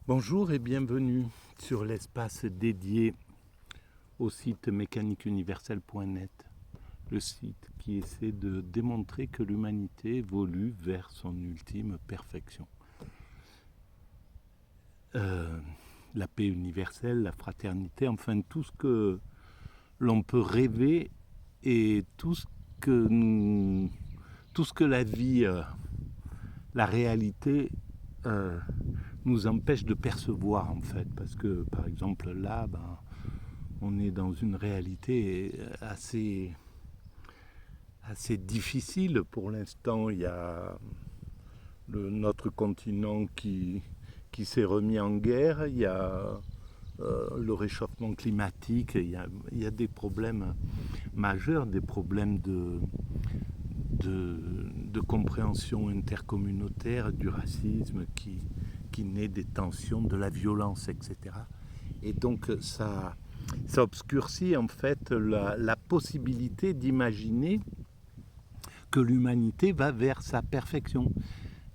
Bonjour et bienvenue sur l'espace dédié au site mécaniqueuniverselle.net, le site qui essaie de démontrer que l'humanité évolue vers son ultime perfection. La paix universelle, la fraternité, enfin tout ce que l'on peut rêver et tout ce que la vie, la réalité nous empêche de percevoir en fait, parce que par exemple là, on est dans une réalité assez difficile pour l'instant. Il y a notre continent qui s'est remis en guerre, il y a le réchauffement climatique, il y a des problèmes majeurs, des problèmes de compréhension intercommunautaire, du racisme qui naît des tensions, de la violence, etc. Et donc ça obscurcit en fait la possibilité d'imaginer que l'humanité va vers sa perfection.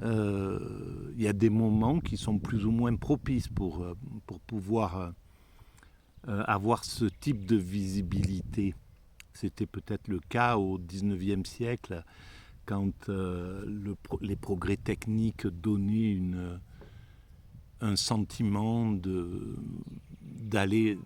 Il y a des moments qui sont plus ou moins propices pour pouvoir avoir ce type de visibilité. C'était peut-être le cas au XIXe siècle, quand les progrès techniques donnaient un sentiment d'amener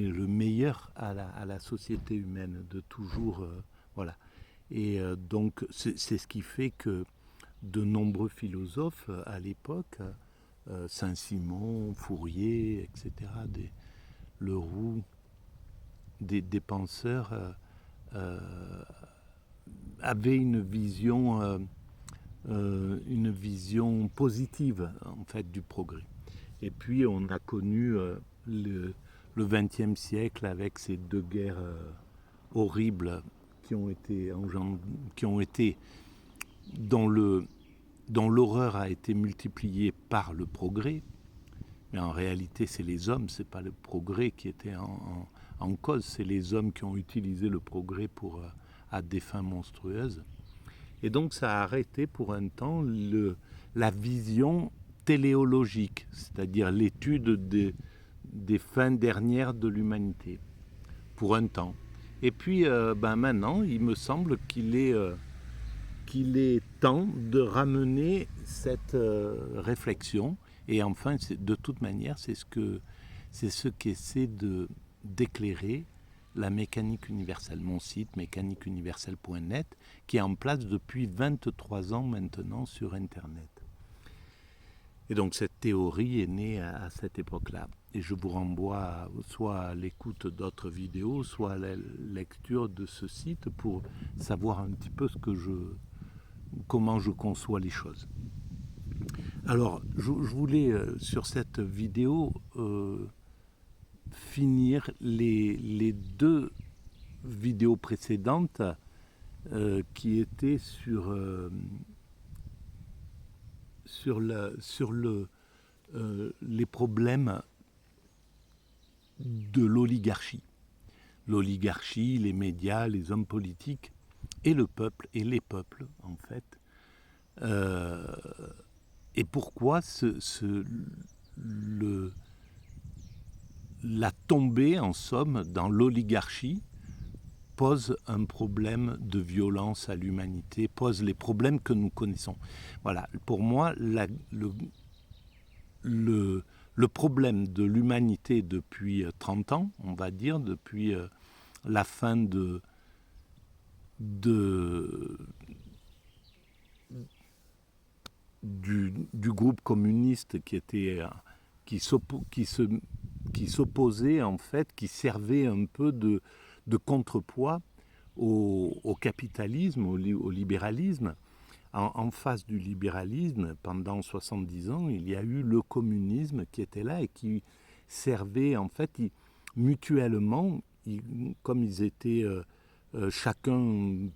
le meilleur à la société humaine, de toujours voilà. Et donc c'est ce qui fait que de nombreux philosophes à l'époque, Saint-Simon, Fourier, etc., Leroux, des penseurs avaient une vision positive en fait du progrès. Et puis on a connu le XXe siècle avec ces deux guerres horribles dont l'horreur a été multipliée par le progrès. Mais en réalité, c'est les hommes, c'est pas le progrès qui était en cause, c'est les hommes qui ont utilisé le progrès à des fins monstrueuses. Et donc ça a arrêté pour un temps la vision téléologique, c'est-à-dire l'étude des fins dernières de l'humanité, pour un temps. Et puis maintenant, il me semble qu'il est temps de ramener cette réflexion. Et enfin, de toute manière, c'est ce qu'essaie d'éclairer la mécanique universelle, mon site mécaniqueuniverselle.net, qui est en place depuis 23 ans maintenant sur Internet. Et donc cette théorie est née à cette époque-là. Et je vous renvoie soit à l'écoute d'autres vidéos, soit à la lecture de ce site pour savoir un petit peu comment je conçois les choses. Alors, je voulais, sur cette vidéo, finir les deux vidéos précédentes qui étaient sur les problèmes de l'oligarchie. L'oligarchie, les médias, les hommes politiques et le peuple, et les peuples en fait. Et pourquoi la tombée, en somme, dans l'oligarchie pose un problème de violence à l'humanité, pose les problèmes que nous connaissons. Voilà, pour moi, le problème de l'humanité depuis 30 ans, on va dire, depuis la fin du groupe communiste qui s'opposait en fait, qui servait un peu de contrepoids au capitalisme, au libéralisme. En face du libéralisme, pendant 70 ans, il y a eu le communisme qui était là et qui servait en fait mutuellement, comme ils étaient chacun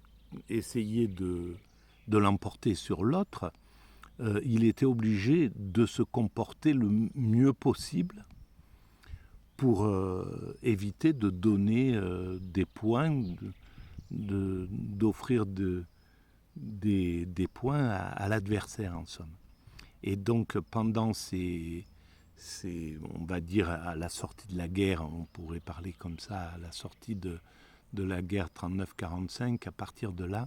essayait de l'emporter sur l'autre. Il était obligé de se comporter le mieux possible pour éviter de donner des points, d'offrir des points à l'adversaire en somme. Et donc pendant on va dire à la sortie de la guerre, on pourrait parler comme ça, à la sortie de la guerre 39-45, à partir de là,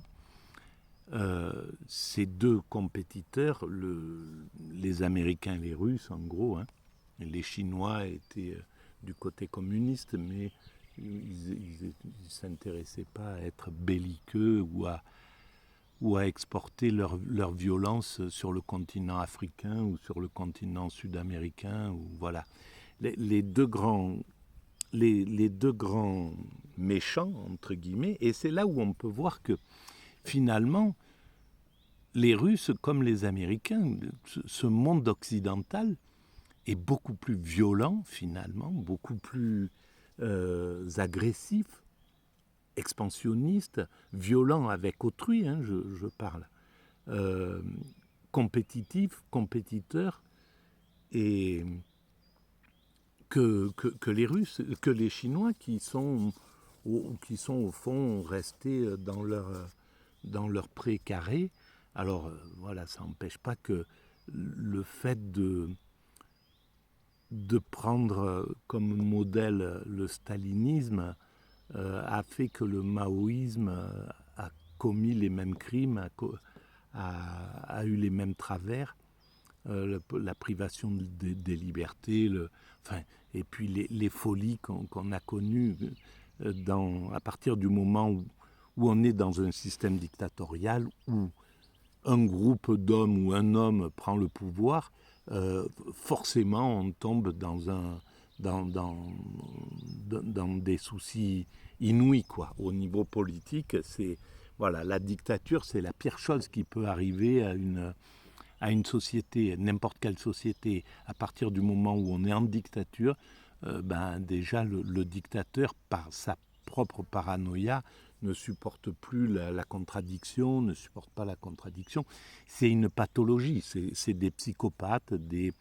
ces deux compétiteurs, les Américains et les Russes en gros, hein, les Chinois étaient du côté communiste, mais ils ne s'intéressaient pas à être belliqueux ou à exporter leur violence sur le continent africain ou sur le continent sud-américain. Ou, voilà. Les deux grands méchants, entre guillemets, et c'est là où on peut voir que finalement, les Russes comme les Américains, ce monde occidental est beaucoup plus violent finalement, beaucoup plus agressif, expansionniste, violent avec autrui, hein, je parle, compétitif, compétiteur, et que les Russes, que les Chinois qui sont au fond restés dans leur précaré. Alors voilà, ça n'empêche pas que le fait de prendre comme modèle le stalinisme a fait que le maoïsme a commis les mêmes crimes, a eu les mêmes travers, la privation des libertés, et puis les folies qu'on a connues à partir du moment où on est dans un système dictatorial, où un groupe d'hommes ou un homme prend le pouvoir, forcément on tombe dans des soucis inouïs, quoi. Au niveau politique, voilà, la dictature, c'est la pire chose qui peut arriver à une société, n'importe quelle société. À partir du moment où on est en dictature, déjà le dictateur, par sa propre paranoïa, ne supporte plus la contradiction, ne supporte pas la contradiction. C'est une pathologie, c'est des psychopathes, des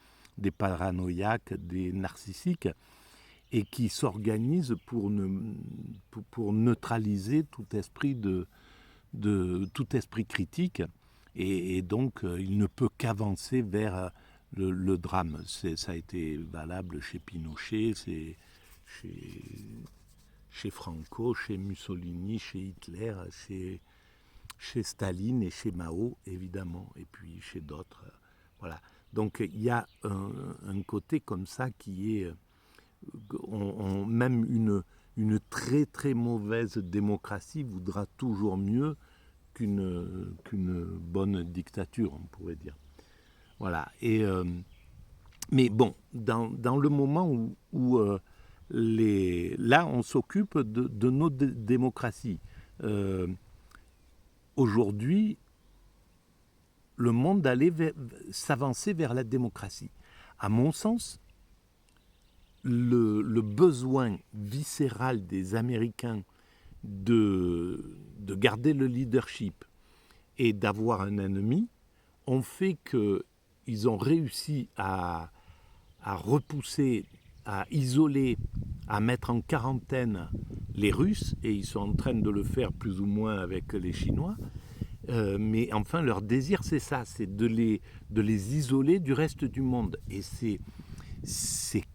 paranoïaques, des narcissiques, et qui s'organisent pour neutraliser tout esprit tout esprit critique, et donc il ne peut qu'avancer vers le drame. Ça a été valable chez Pinochet, chez Franco, chez Mussolini, chez Hitler, chez Staline et chez Mao, évidemment, et puis chez d'autres. Voilà. Donc il y a un côté comme ça qui est... même une très très mauvaise démocratie voudra toujours mieux qu'une bonne dictature, on pourrait dire. Voilà. Mais bon, dans le moment où là, on s'occupe de nos démocraties. Aujourd'hui, le monde allait s'avancer vers la démocratie. À mon sens, le besoin viscéral des Américains de garder le leadership et d'avoir un ennemi ont fait qu'ils ont réussi à repousser, à isoler, à mettre en quarantaine les Russes, et ils sont en train de le faire plus ou moins avec les Chinois. Mais enfin, leur désir, c'est ça, c'est de les isoler du reste du monde. Et c'est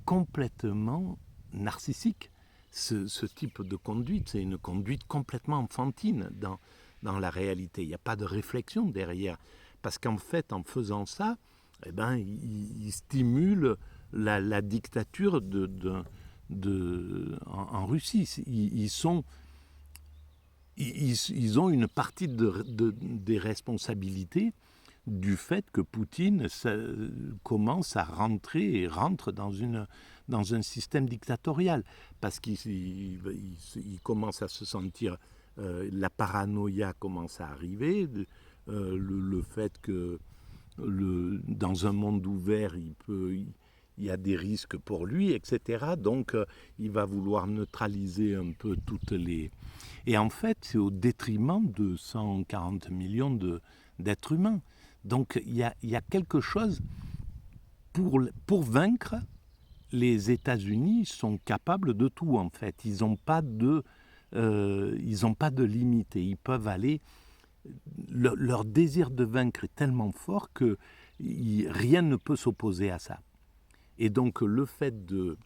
complètement narcissique, ce type de conduite. C'est une conduite complètement enfantine dans la réalité. Il n'y a pas de réflexion derrière. Parce qu'en fait, en faisant ça, ils stimulent la dictature en Russie. Ils ont une partie des responsabilités du fait que Poutine commence à rentre dans un système dictatorial, parce qu'il commence à se sentir, la paranoïa commence à arriver, le fait que dans un monde ouvert, il y a des risques pour lui, etc. Donc il va vouloir neutraliser un peu toutes les... Et en fait, c'est au détriment de 140 millions d'êtres humains. Donc il y a quelque chose, pour vaincre, les États-Unis sont capables de tout, en fait. Ils n'ont pas de limite, et ils peuvent aller... Leur désir de vaincre est tellement fort que rien ne peut s'opposer à ça. Et donc le fait de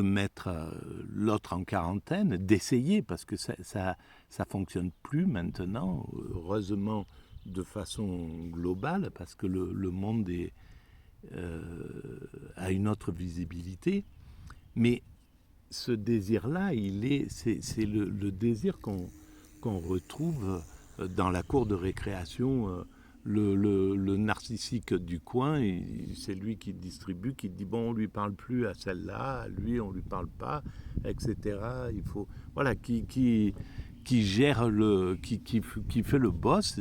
mettre l'autre en quarantaine, d'essayer, parce que ça fonctionne plus maintenant, heureusement de façon globale, parce que le monde a une autre visibilité, mais ce désir-là, c'est le désir qu'on retrouve dans la cour de récréation. Le narcissique du coin, c'est lui qui distribue, qui dit bon, on lui parle plus à celle-là, à lui on lui parle pas, etc. Il faut, voilà, qui gère qui fait le boss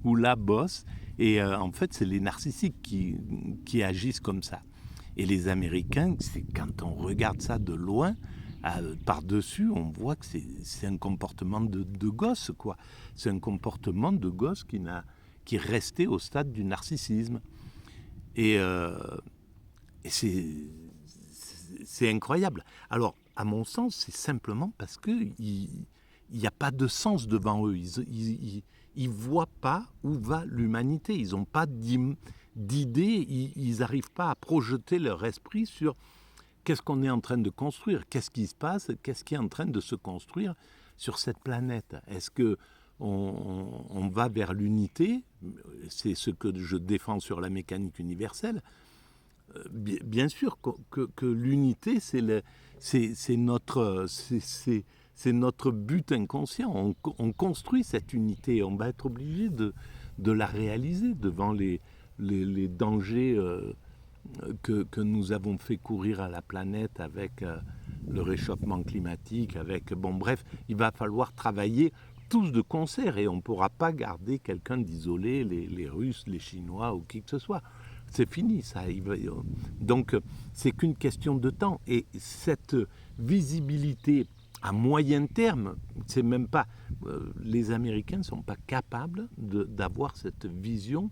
ou la boss. Et en fait, c'est les narcissiques qui agissent comme ça. Et les Américains, c'est quand on regarde ça de loin, par-dessus, on voit que c'est un comportement de gosse, quoi. C'est un comportement de gosse qui est resté au stade du narcissisme. Et c'est incroyable. Alors, à mon sens, c'est simplement parce qu'il n'y a pas de sens devant eux. Ils ne voient pas où va l'humanité. Ils n'ont pas d'idées. Ils n'arrivent pas à projeter leur esprit sur qu'est-ce qu'on est en train de construire, qu'est-ce qui se passe, qu'est-ce qui est en train de se construire sur cette planète. Est-ce qu'on va vers l'unité? C'est ce que je défends sur la mécanique universelle. Bien sûr que l'unité, c'est notre but inconscient. On construit cette unité. On va être obligé de la réaliser devant les dangers que nous avons fait courir à la planète avec le réchauffement climatique, bon bref, il va falloir travailler tous de concert et on ne pourra pas garder quelqu'un d'isolé, les Russes, les Chinois ou qui que ce soit. C'est fini ça. Donc c'est qu'une question de temps. Et cette visibilité à moyen terme, c'est même pas... les Américains ne sont pas capables d'avoir cette vision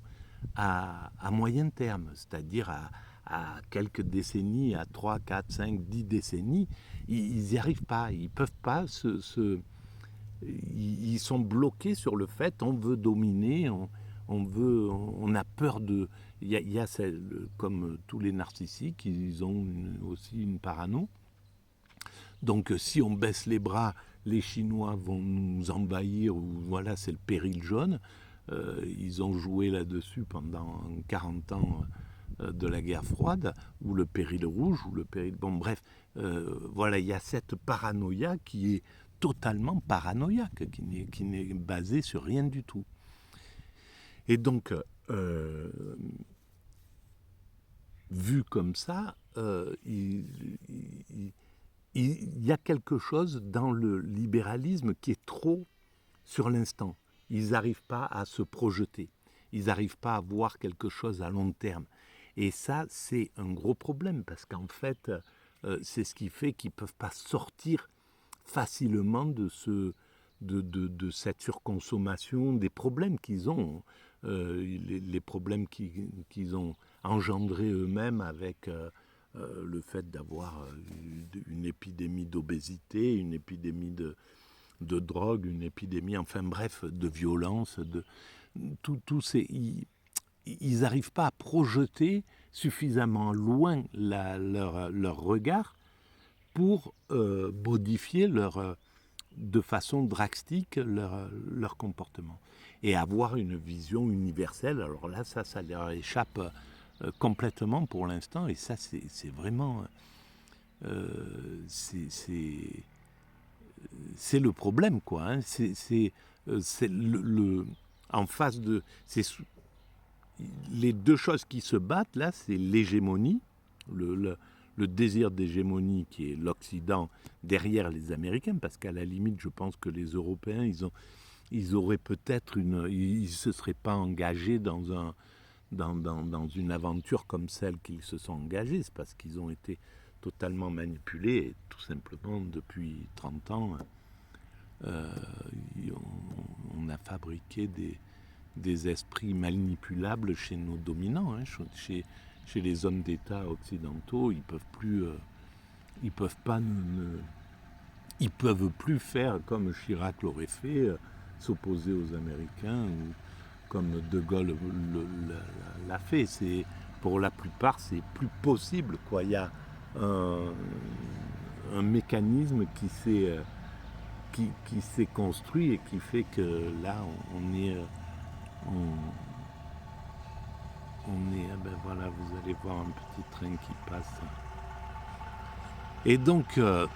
à moyen terme, c'est-à-dire à quelques décennies, à 3, 4, 5, 10 décennies, ils n'y arrivent pas, ils ne peuvent pas ils sont bloqués sur le fait on veut dominer, on a peur de... Il y a comme tous les narcissiques, ils ont aussi une parano. Donc si on baisse les bras, les Chinois vont nous envahir, ou voilà, c'est le péril jaune. Ils ont joué là-dessus pendant 40 ans de la guerre froide, ou le péril rouge, ou le péril... Bon bref, voilà, il y a cette paranoïa qui est totalement paranoïaque, qui n'est basée sur rien du tout. Et donc, vu comme ça, il y a quelque chose dans le libéralisme qui est trop sur l'instant. Ils n'arrivent pas à se projeter. Ils n'arrivent pas à voir quelque chose à long terme. Et ça, c'est un gros problème, parce qu'en fait, c'est ce qui fait qu'ils ne peuvent pas sortir facilement de cette surconsommation, des problèmes qu'ils ont, les problèmes qu'ils ont engendrés eux-mêmes avec le fait d'avoir une épidémie d'obésité, une épidémie de drogue, une épidémie, enfin bref, de violence, ils n'arrivent pas à projeter suffisamment loin leur regard pour modifier de façon drastique leur comportement et avoir une vision universelle. Alors là, ça leur échappe complètement pour l'instant, et ça, c'est vraiment... c'est le problème, quoi. Hein. C'est en face de... Les deux choses qui se battent, là, c'est l'hégémonie, le désir d'hégémonie qui est l'Occident derrière les Américains, parce qu'à la limite, je pense que les Européens, ils auraient peut-être ils se seraient pas engagés dans une aventure comme celle qu'ils se sont engagés. C'est parce qu'ils ont été totalement manipulés, et tout simplement, depuis 30 ans, on a fabriqué des esprits manipulables chez nos dominants, hein, chez les hommes d'État occidentaux. Ils peuvent plus faire comme Chirac l'aurait fait, s'opposer aux Américains comme De Gaulle l'a fait. Pour la plupart, c'est plus possible, quoi. Il y a un mécanisme qui s'est construit et qui fait que là, ben voilà, vous allez voir un petit train qui passe. Et donc, je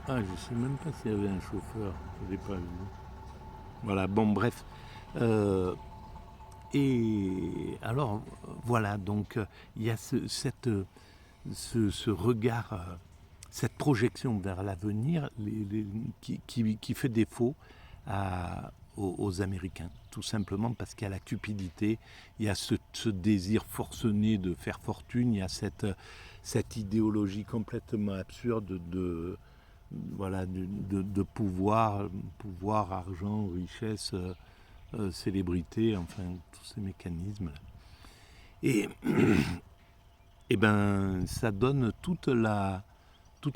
ne sais même pas s'il y avait un chauffeur, je ne l'ai pas vu. Voilà, bon, bref. Et alors, voilà, donc il y a ce regard, cette projection vers l'avenir qui fait défaut aux Américains, tout simplement parce qu'il y a la cupidité, il y a ce désir forcené de faire fortune, il y a cette idéologie complètement absurde de pouvoir, argent, richesse, célébrité, enfin tous ces mécanismes. Et ben ça donne toute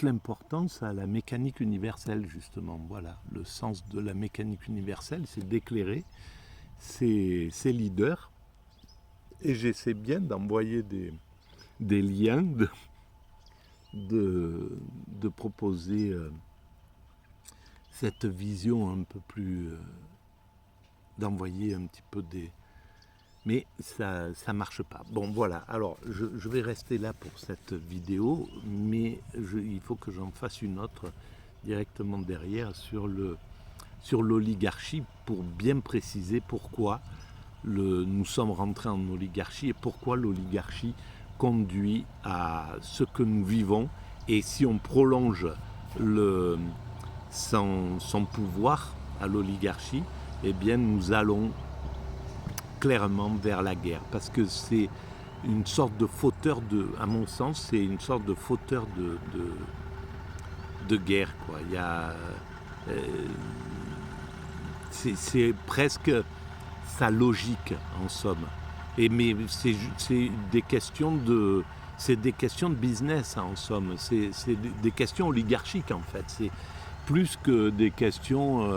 l'importance à la mécanique universelle, justement. Voilà, le sens de la mécanique universelle, c'est d'éclairer ces leaders. Et j'essaie bien d'envoyer des liens, de proposer cette vision un peu plus... d'envoyer un petit peu des... Mais ça ne marche pas. Bon, voilà. Alors, je vais rester là pour cette vidéo, mais il faut que j'en fasse une autre directement derrière sur l'oligarchie pour bien préciser pourquoi nous sommes rentrés en oligarchie et pourquoi l'oligarchie conduit à ce que nous vivons. Et si on prolonge son pouvoir à l'oligarchie, eh bien, nous allons clairement vers la guerre, parce que c'est une sorte de fauteur à mon sens, c'est une sorte de fauteur de guerre, quoi. Il y a, c'est presque sa logique, en somme. Mais c'est des questions de business, hein, en somme. C'est des questions oligarchiques, en fait. C'est plus que des questions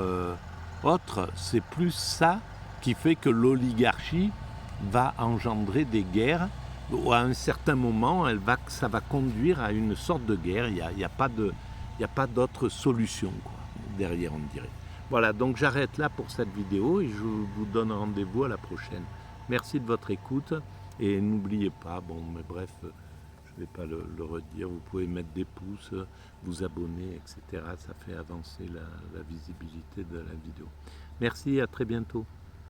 autres. C'est plus ça qui fait que l'oligarchie va engendrer des guerres. À un certain moment, ça va conduire à une sorte de guerre. Il n'y a pas d'autre solution, quoi, derrière, on dirait. Voilà, donc j'arrête là pour cette vidéo et je vous donne rendez-vous à la prochaine. Merci de votre écoute et n'oubliez pas, bon, mais bref, je ne vais pas le redire, vous pouvez mettre des pouces, vous abonner, etc. Ça fait avancer la visibilité de la vidéo. Merci, à très bientôt.